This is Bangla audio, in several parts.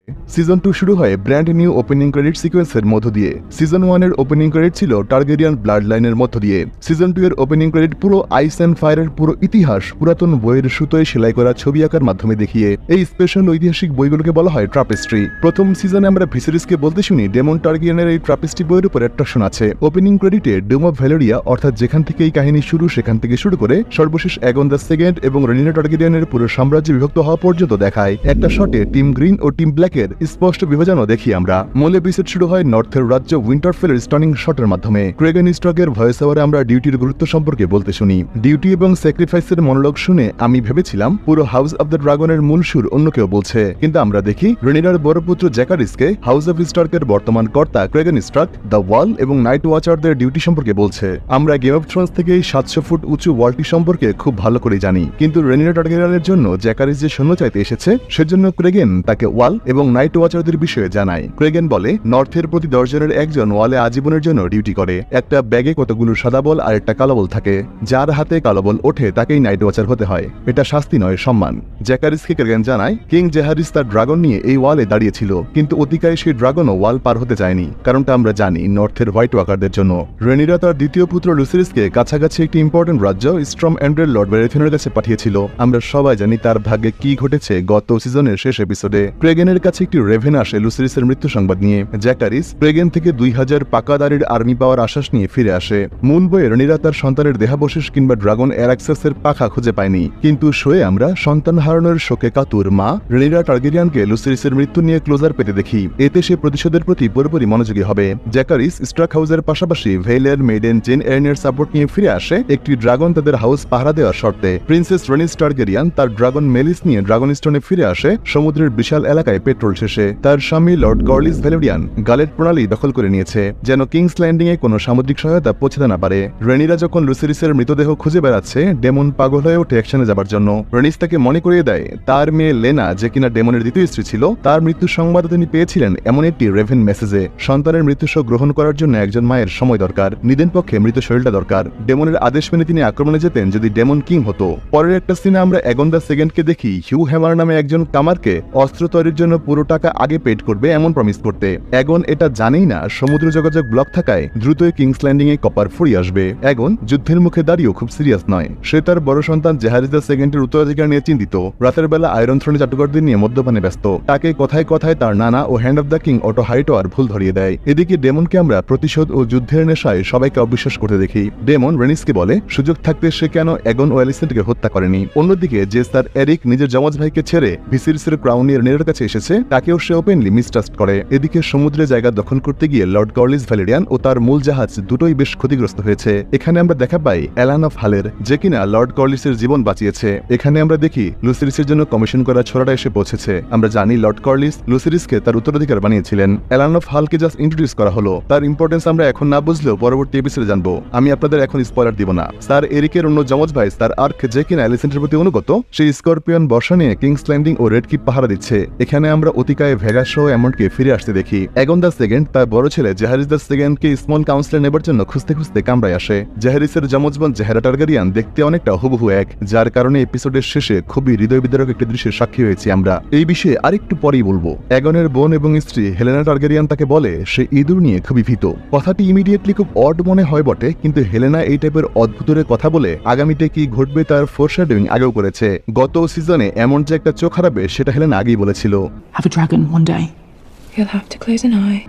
সিজন 2 শুরু হয় ব্র্যান্ড নিউ ওপেনিং ক্রেডিট সিকোয়েন্সের মধ্য দিয়ে। সিজন 1 এর ওপেনিং ক্রেডিট ছিল টার্গেরিয়ান ব্লাড লাইনের মধ্য দিয়ে। সিজন 2 এর ওপেনিং ক্রেডিট পুরো আইস অ্যান্ড ফায়ারের পুরো ইতিহাস পুরাতন বইয়ের সুতোয় সেলাই করা ছবি আঁকার মাধ্যমে দেখিয়ে। এই স্পেশাল ঐতিহাসিক বইগুলোকে বলা হয় ট্রাপেস্ট্রি। প্রথম সিজনে আমরা ভিসেরিসকে বলতে শুনি ডেমন টার্গেরিয়ানের এই ট্রাপেস্ট্রি বইয়ের উপর অ্যাট্রাকশন আছে। ওপেনিং ক্রেডিটে ডোম অফ ভ্যালেরিয়া অর্থাৎ যেখান থেকে এই কাহিনী শুরু সেখান থেকে শুরু করে সর্বশেষ অ্যাগন দ্য সেকেন্ড এবং রেনিনা টার্গেরিয়ানের পুরো সাম্রাজ্য বিভক্ত হওয়া পর্যন্ত দেখায়। একটা শটে টিম গ্রিন ও টিম ব্ল্যাকের স্পষ্ট বিভাজনও দেখি আমরা। মূল এপিসোড শুরু হয় নর্থের রাজ্য উইন্টারফেলের স্টানিং শটের মাধ্যমে। ক্রেগান স্ট্রকের ভয়েস ওভারে আমরা ডিউটির গুরুত্ব সম্পর্কে বলতে শুনি। ডিউটি এবং স্যাক্রিফাইসের মনোলগ শুনে আমি ভেবেছিলাম পুরো হাউস অব দ্য ড্রাগনের মূল সুর অন্য কেউ বলছে, কিন্তু আমরা দেখি রেনিনার বড় পুত্র জ্যাকারিসকে হাউস অফ স্টার্কের বর্তমান কর্তা ক্রেগান স্ট্রাক দ্য ওয়াল এবং নাইট ওয়াচারদের ডিউটি সম্পর্কে বলছে। আমরা গেম অফ থ্রোনস থেকে এই 700 ফুট উঁচু ওয়ালটি সম্পর্কে খুব ভালো করে জানি, কিন্তু রেনিনা টার্গেরিয়ানের জন্য জ্যাকারিস যে সৈন্য চাইতে এসেছে সেজন্য ক্রেগেন তাকে ওয়াল এবং নাইট ওয়াচারদের বিষয়ে জানায়। ক্রেগেন বলে নর্থের প্রতি 10 জনের একজন ওয়ালে আজীবনের জন্য ডিউটি করে। একটা ব্যাগে কতগুলো সাদা বল আর একটা কালো বল থাকে। যার হাতে কালো বল ওঠে তাকেই নাইট ওয়াচার হতে হয়। এটা শাস্তি নয়, সম্মান। জ্যাকারিসকে ক্রেগেন জানায় কিং জেহারিস তার ড্রাগন নিয়ে এই ওয়ালে দাঁড়িয়েছিল, কিন্তু অতিকায় সেই ড্রাগনও ওয়াল পার হতে চায়নি। কারণটা আমরা জানি, নর্থের হোয়াইট ওয়াকারদের জন্য। রেনিরা তার দ্বিতীয় পুত্র লুসিরিসকে কাছাকাছি একটি ইম্পর্টেন্ট রাজ্য স্ট্রম এন্ড্রের লর্ড ব্যারেথনের কাছে পাঠিয়েছিল। আমরা সবাই জানি তার ভাগ্যে কি ঘটেছে গত সিজনের শেষ এপিসোডে। ক্রেগেনের কাছে একটি রেভেন আসে লুসিরিসের মৃত্যু সংবাদ নিয়ে। জ্যাকারিস ক্রেগেন থেকে 2000 পাকাদারির আর্মি পাওয়ার আশ্বাস নিয়ে ফিরে আসে। মূল বইয়ে রেনিরা তার সন্তানের দেহাবশেষ কিংবা ড্রাগন অ্যারাক্সাসের পাখা খুঁজে পায়নি, কিন্তু শোয়ে আমরা সন্তান হারানোর শোকে কাতুর মা রেনিরা টার্গেরিয়ানকে লুসিরিসের মৃত্যু নিয়ে ক্লোজার পেতে দেখি। এতে সে প্রতিশোধের প্রতি পুরোপুরি মনোযোগী হবে। জ্যাকারিস স্ট্রাক হাউসের পাশাপাশি ভেইলের মেডেন জেন এর্নের সাপোর্ট নিয়ে ফিরে আসে একটি ড্রাগন তাদের হাউস পাহারা দেওয়ার শর্তে। প্রিন্সেস রেনিস টার্গেরিয়ান তার ড্রাগন মেলিস নিয়ে ড্রাগন স্টোনে ফিরে আসে সমুদ্রের বিশাল এলাকায় পেট্রোল শেষে। তার স্বামী লর্ড কর্লিস ভ্যালেরিয়ান গালেট প্রণালী দখল করে নিয়েছে, যেন কিংস ল্যান্ডিং এ কোনো সামুদ্রিক সহায়তা পৌঁছাতে না পারে। রেনিরা যখন লুসিরিসের মৃতদেহ খুঁজে বেড়াচ্ছে, ডেমন পাগল হয়ে ওঠে অ্যাকশনে যাবার জন্য। রেনিস তাকে মনে করিয়ে দেয় তার মেয়ে লেনা, যে কিনা ডেমনের দ্বিতীয় স্ত্রী ছিল, তার মৃত্যুর সংবাদ তিনি পেয়েছিলেন এমন একটি রেভেন মেসেজে। সন্তানের মৃত্যু শোক গ্রহণ করার জন্য একজন মায়ের সময় দরকার, নিদেন পক্ষে মৃত শরীরটা দরকার। ডেমনের আদেশ মেনে তিনি আক্রমণে যেতেন যদি ডেমন কিং হতো। পরের একটা সিনে আমরা অ্যাগন দ্য সেকেন্ডকে দেখি হিউ হ্যামার নামে একজন কামারকে অস্ত্র তৈরির জন্য পুরো টাকা আগে পেড করবে এমন প্রমিস করতে। অ্যাগন এটা জানেই না সমুদ্র যোগাযোগ ব্লক থাকায় দ্রুতই কিংস ল্যান্ডিং এ কপার ফুরিয়ে আসবে। অ্যাগন যুদ্ধের মুখে দাঁড়িয়েও খুব সিরিয়াস নয়। সে তার বড় সন্তান জেহারিস দ্য সেকেন্ডের উত্তরাধিকার নিয়ে চিন্তিত। রাতের বেলা আয়রন থ্রোনে জাদুকরদের নিয়ে মদ্যপানে ব্যস্ত। তাকে কথায় কথায় তার নানা ও hand of the king Otto Hightower ভুল ধরিয়ে দেয়। এদিকে ডেমনকে আমরা প্রতিশোধ ও যুদ্ধের নেশায় সবাইকে অবিশ্বাস করতে দেখি। ডেমন রেনিসকে বলে সুযোগ থাকতে সে কেন অ্যাগন ও অ্যালিসেন্টকে হত্যা করেনি। অন্যদিকে যে তার এরিক নিজের যমজ ভাইকে ছেড়ে ভিসেরিসের ক্রাউন নিয়ে রেনিরার কাছে এসেছে, তাকেও সে ওপেনলি মিসট্রাস্ট করে। এদিকে সমুদ্রে জায়গা দখল করতে গিয়ে লর্ড কর্লিস ভ্যালেরিয়ান ও তার মূল জাহাজ দুটোই বেশ ক্ষতিগ্রস্ত হয়েছে। এখানে আমরা দেখা পাই অ্যালান অফ হালের, যে কিনা লর্ড কর্লিসের জীবন বাঁচিয়েছে। এখানে আমরা দেখি লুসিরিসের জন্য কমিশন করা ছোড়াটা এসে পৌঁছেছে। আমরা জানি লর্ড কর্লিস লুসিরিসকে তার উত্তরাধিকার বানিয়েছিলেন। অ্যালান অফ হালকে জাস্ট ইন্ট্রোডিউস করা হলো। তার ইম্পর্টেন্স আমরা এখন না বুঝলেও পরবর্তী এপিসোডে জানবো। আমি আপনাদের এখন স্পয়লার দিব না। স্যার এরিকের অন্য যমজ ভাই স্যার আর্ক, যে কিনা অ্যালিসেন্টের প্রতি অনুগত, সেই স্করপিয়ন বর্ষা নিয়ে কিংস ল্যান্ডিং ও রেড কিপ পাহারা দিচ্ছে। এখানে আমরা অতিকায় ভেগাস সহ এমনকি ফিরে আসতে দেখি। অ্যাগন দ্য সেকেন্ড তার বড় ছেলে জেহারিস দ্য সেকেন্ডকে স্মল কাউন্সিলে নেবার জন্য খুঁজতে খুঁজতে কামরায় আসে। জেহারিসের যমজ বোন জেহারা টার্গেরিয়ান দেখতে অনেকটা হুবহু এক, যার কারণে এপিসোডের শেষে খুবই হৃদয় বিদারক একটি দৃশ্যের সাক্ষী হয়েছি আমরা। এই বিষয়ে আরেকটু পরেই বলবো। অ্যাগনের বোন এবং স্ত্রী হেলেনা টার্গেরিয়ান তাকে বলে সে ইঁদুর নিয়ে খুবই ভীত। কথাটি ইমিডিয়েটলি খুব অড মনে হয় বটে, কিন্তু হেলেনা এই টাইপের অদ্ভুতের কথা বলে আগামীতে কি ঘটবে তার ফোরশ্যাডোয়িং আগেও করেছে। গত সিজনে এমন যে একটা চোখ হারাবে সেটা হেলেনা আগেই বলেছিল।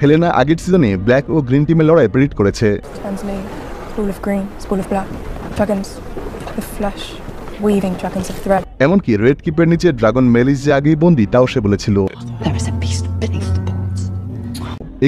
হেলেনা আগের সিজনে ব্ল্যাক ও গ্রিন টিমের লড়াই প্রেডিক্ট করেছে। এমনকি রেড কিপের নিচে ড্রাগন মেলিস যে আগেই বন্দী তাও সে বলেছিল।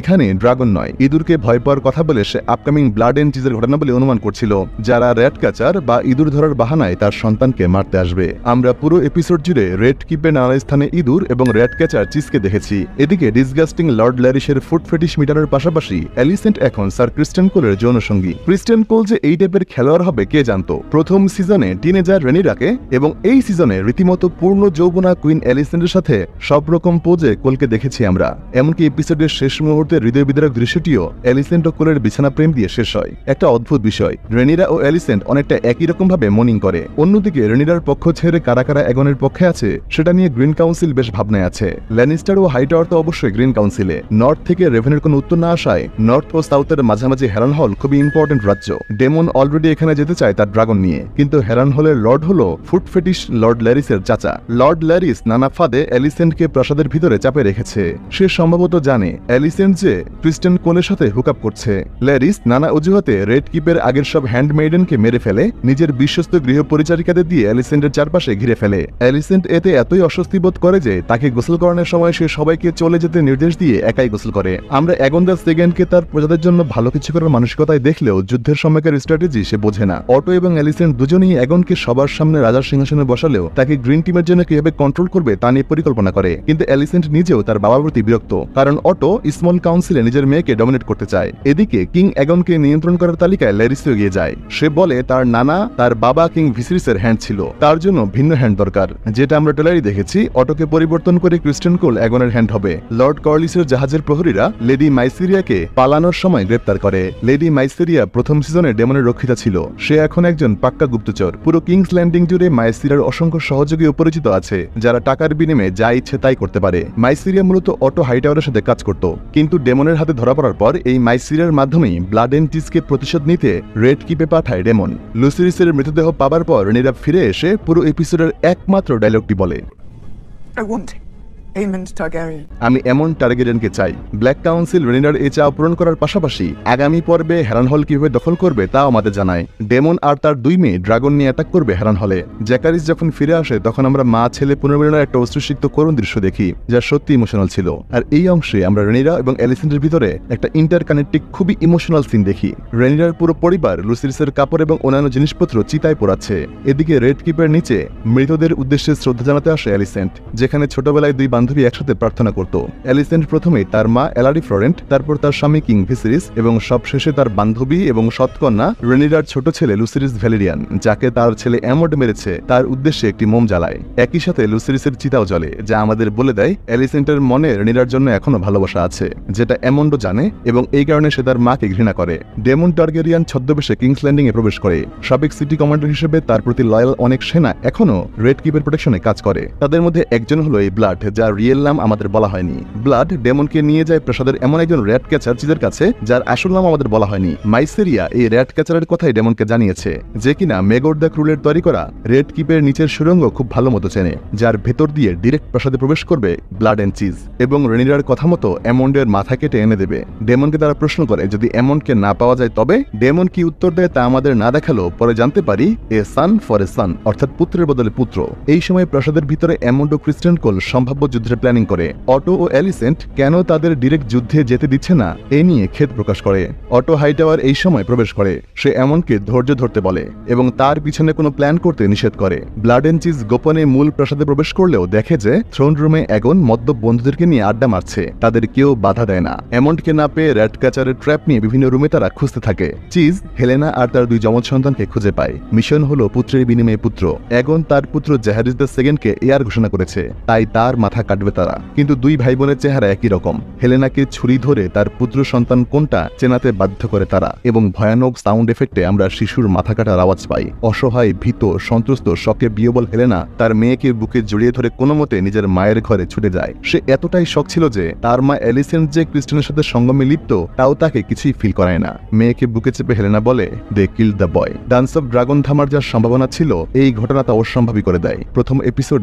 এখানে ড্রাগন নয়, ইঁদুরকে ভয় পাওয়ার কথা বলে সে আপকামিং ব্লাড এন্ড চিজের ঘটনা বলে অনুমান করছিল, যারা র্যাট ক্যাচার বা ইঁদুর ধরার বাহানায় তার সন্তানকে মারতে আসবে। আমরা পুরো এপিসোড জুড়ে রেড কিপের নানা স্থানে ইঁদুর এবং র্যাট ক্যাচার চিজকে দেখেছি। এদিকে ডিসগাস্টিং লর্ড ল্যারিসের ফুড ফেটিশ মিটারের পাশাপাশি অ্যালিসেন্ট এখন স্যার ক্রিস্টেন কোলের যৌনসঙ্গী। ক্রিস্টেন কোল যে এই টাইপের খেলোয়াড় হবে কে জানতো। প্রথম সিজনে টিনেজার রেনিরাকে এবং এই সিজনে রীতিমতো পূর্ণ যৌবনা কুইন অ্যালিসেন্টের সাথে সব রকম পোজে কোলকে দেখেছি আমরা। এমনকি এপিসোডের শেষ মুহূর্তে মুহূর্তের হৃদয় বিদারক দৃশ্যটিও এলিসেন্ট ও কোলের বিছানা প্রেম দিয়ে শেষ হয়। একটা অদ্ভুত বিষয়, রেনিরা ও এলিসেন্ট অনেকটা একই রকম ভাবে মর্নিং করে। অন্যদিকে রেনিরার পক্ষ ছেড়ে কারা কারা অ্যাগনের পক্ষে আছে সেটা নিয়ে গ্রিন কাউন্সিল বেশ ভাবনায় আছে। ল্যানিস্টার ও হাইটাওয়ার তো অবশ্যই গ্রিন কাউন্সিলে। নর্থ থেকে রেভেনের কোনো উত্তর না আসায় নর্থ ও সাউথের মাঝামাঝি হ্যারানহল খুবই ইম্পর্টেন্ট রাজ্য। ডেমন অলরেডি এখানে যেতে চায় তার ড্রাগন নিয়ে, কিন্তু হ্যারানহলের লর্ড হলো ফুট ফেটিশ লর্ড ল্যারিসের চাচা। লর্ড ল্যারিস নানা ফাঁদে এলিসেন্টকে প্রাসাদের ভিতরে চাপে রেখেছে। সে সম্ভবত জানে এলিসেন্ট যে ক্রিস্টেন কোলের সাথে হুকআপ করছে। ল্যারিস নানা অজুহাতে রেড কিপের আগের সব হ্যান্ডমেইডেনকে মেরে ফেলে, নিজের বিশ্বস্ত গৃহ পরিচারিকাদের দিয়ে এলিসেন্টের চারপাশে ঘিরে ফেলে। এলিসেন্ট এতে এতই অস্বস্তি বোধ করে যে তাকে গোসল করানোর সময় সে সবাইকে চলে যেতে নির্দেশ দিয়ে একাই গোসল করে। আমরা অ্যাগন দ্য সেকেন্ডকে তার প্রজাদের জন্য ভালো কিছু করার মানসিকতায় দেখলেও যুদ্ধের সময়কার স্ট্র্যাটেজি সে বোঝে না। অটো এবং এলিসেন্ট দুজনেই অ্যাগনকে সবার সামনে রাজার সিংহাসনে বসালেও তাকে গ্রিন টিমের জন্য কিভাবে কন্ট্রোল করবে তা নিয়ে পরিকল্পনা করে। কিন্তু এলিসেন্ট নিজেও তার বাবার প্রতি বিরক্ত, কারণ অটো স্মল কাউন্সিলে নিজের মেয়েকে ডমিনেট করতে চায়। এদিকে কিং অ্যাগনকে নিয়ন্ত্রণ করার তালিকায় ল্যারিসও এগিয়ে যায়। সে বলে তার নানা তার বাবা কিং ভিসিরিসের হ্যান্ড ছিল, তার জন্য ভিন্ন হ্যান্ড দরকার। যেটা আমরা ট্রেলারই দেখেছি, অটোকে পরিবর্তন করে ক্রিস্টেন কোল অ্যাগনের হ্যান্ড হবে। লর্ড কর্লিসের জাহাজের প্রহরীরা লেডি মাইসেরিয়াকে পালানোর সময় গ্রেপ্তার করে। লেডি মাইসেরিয়া প্রথম সিজনে ডেমনের রক্ষিতা ছিল। সে এখন একজন পাক্কা গুপ্তচর। পুরো কিংস ল্যান্ডিং জুড়ে মাইসেরিয়ার অসংখ্য সহযোগী ও পরিচিত আছে, যারা টাকার বিনিময়ে যা ইচ্ছে তাই করতে পারে। মাইসেরিয়া মূলত অটো হাইটাওয়ারের সাথে কাজ করত, কিন্তু ডেমনের হাতে ধরা পড়ার পর এই মাইসেরিয়ার মাধ্যমেই ব্লাড এন্ড টিজকে প্রতিশোধ নিতে রেড কিপে পাঠায় ডেমন। লুসিরিসের মৃতদেহ পাবার পর রেনিরা ফিরে এসে পুরো এপিসোডের একমাত্র ডায়লগটি বলে, আমি এমন টার্গেরিয়ানকে চাই। ব্ল্যাক কাউন্সিল রেনিরার এই চাও পূরণ করার পাশাপাশি আগামী পর্বে হ্যারানহল কিভাবে দখল করবে তাও আমাদের জানায়। ডেমন আর তার 2 মেয়ে ড্রাগন নিয়ে অ্যাটাক করবে হ্যারানহলে। জ্যাকারিস যখন ফিরে আসে তখন আমরা মা ছেলে পুনর্মিলনের একটা অশ্রুসিক্ত করুণ দৃশ্য দেখি, যা সত্যি ইমোশনাল ছিল। আর এই অংশে আমরা রেনিরা এবং এলিসেন্টের ভিতরে একটা ইন্টারকানেক্টিক খুবই ইমোশনাল সিন দেখি। রেনিরার পুরো পরিবার লুসিরিসের কাপড় এবং অন্যান্য জিনিসপত্র চিতায় পোড়াচ্ছে। এদিকে রেড কিপের নিচে মৃতদের উদ্দেশ্যে শ্রদ্ধা জানাতে আসে এলিসেন্ট, যেখানে ছোটবেলায় 2 বান্ধবী একসাথে প্রার্থনা করত। এলিসেন্ট প্রথমে তার মা এলারি ফ্লোরেন্ট, তারপর তার স্বামী কিং ভিসিরিস এবং সবশেষে তার বান্ধবী এবং সৎকন্যা রেনিরার ছোট ছেলে লুসিরিস ভ্যালেরিয়ান, যাকে তার ছেলে অ্যামোড মেরেছে, তার উদ্দেশ্যে একটি মোম জ্বালায়। একই সাথে লুসিরিসের চিতাও জ্বলে, যা আমাদের বলে দেয় এলিসেন্টের মনে রেনিরার জন্য এখনো ভালোবাসা আছে, যেটা অ্যামন্ডও জানে, এবং এই কারণে সে তার মাকে ঘৃণা করে। ডেমন টার্গেরিয়ান ছদ্মবেশে কিংস ল্যান্ডিং এ প্রবেশ করে। সাবেক সিটি কমান্ডার হিসেবে তার প্রতি লয়াল অনেক সেনা এখনো রেড কিপের প্রোটেকশনে কাজ করে। তাদের মধ্যে একজন হলো এই ব্লাড, যার রিয়েল নাম আমাদের বলা হয়নি। ব্লাড ডেমনকে নিয়ে যায় প্রাসাদের এমন একজন র্যাট ক্যাচার চিজের কাছে, যার আসল নাম আমাদের বলা হয়নি। মাইসেরিয়া এই র্যাট ক্যাচারের কথাই ডেমনকে জানিয়েছে, যে কিনা মেগর দ্য ক্রুলের তৈরি করা রেড কিপের নিচের সুড়ঙ্গ খুব ভালো মতো চেনে, যার ভেতর দিয়ে ডিরেক্ট প্রাসাদে প্রবেশ করবে ব্লাড এন্ড চিজ, এবং রেনিরার কথা মতো অ্যামন্ডের মাথা কেটে এনে দেবে। ডেমনকে তারা প্রশ্ন করে যদি অ্যামন্ডকে না পাওয়া যায় তবে? ডেমন কি উত্তর দেয় তা আমাদের না দেখালো পরে জানতে পারি, এ সান ফর এ সান, অর্থাৎ পুত্রের বদলে পুত্র। এই সময় প্রাসাদের ভিতরে অ্যামন্ড ও ক্রিস্টেন কোল সম্ভাব্য যুদ্ধের প্ল্যানিং করে। অটো ও এলিসেন্ট কেন তাদের ডিরেক্ট যুদ্ধে যেতে দিচ্ছে না এ নিয়ে খেদ প্রকাশ করে। অটো হাইটাওয়ার এই সময় প্রবেশ করে। সে এমনকে ধৈর্য ধরতে বলে এবং তার পিছনে কোনো প্ল্যান করতে নিষেধ করে। ব্লাড এন্ড চিজ গোপনে মূল প্রাসাদে প্রবেশ করলেও দেখে যে থ্রোন রুমে অ্যাগন মদ্যপ বন্ধুদেরকে নিয়ে আড্ডা মারছে, তাদের কেউ বাধা দেয় না। অ্যামন্ডকে না পেয়ে র্যাট ক্যাচারের ট্র্যাপ নিয়ে বিভিন্ন রুমে তারা খুঁজতে থাকে। চিজ হেলেনা আর তার 2 যমজ সন্তানকে খুঁজে পায়। মিশন হলো পুত্রের বিনিময়ে পুত্র। অ্যাগন তার পুত্র জাহারিস দ্য সেকেন্ডকে এয়ার ঘোষণা করেছে, তাই তার মাথা কাটবে তারা। কিন্তু 2 ভাই বোনের চেহারা একই রকম। হেলেনাকে ছুরি ধরে তার পুত্র সন্তান কোনটা চেনাতে বাধ্য করে তারা, এবং ভয়ানক সাউন্ড এফেক্টে আমরা শিশুর মাথা কাটার আওয়াজ পাই। অসহায়, ভীত, সন্ত্রস্ত, শকে বিহবল হেলেনা তার মেয়েকে বুকে জড়িয়ে ধরে কোনো মতে নিজের মায়ের ঘরে ছুটে যায়। সে এতটাই শক ছিল যে তার মা এলিসেন্ট যে ক্রিস্টেনের সাথে সঙ্গমে লিপ্ত তাও তাকে কিছুই ফিল করায় না। মেয়েকে বুকে চেপে হেলেনা বলে, they kill the boy. Dance of dragon থামার যার সম্ভাবনা ছিল, এই ঘটনা তা অসম্ভাবী করে দেয়। প্রথম এপিসোড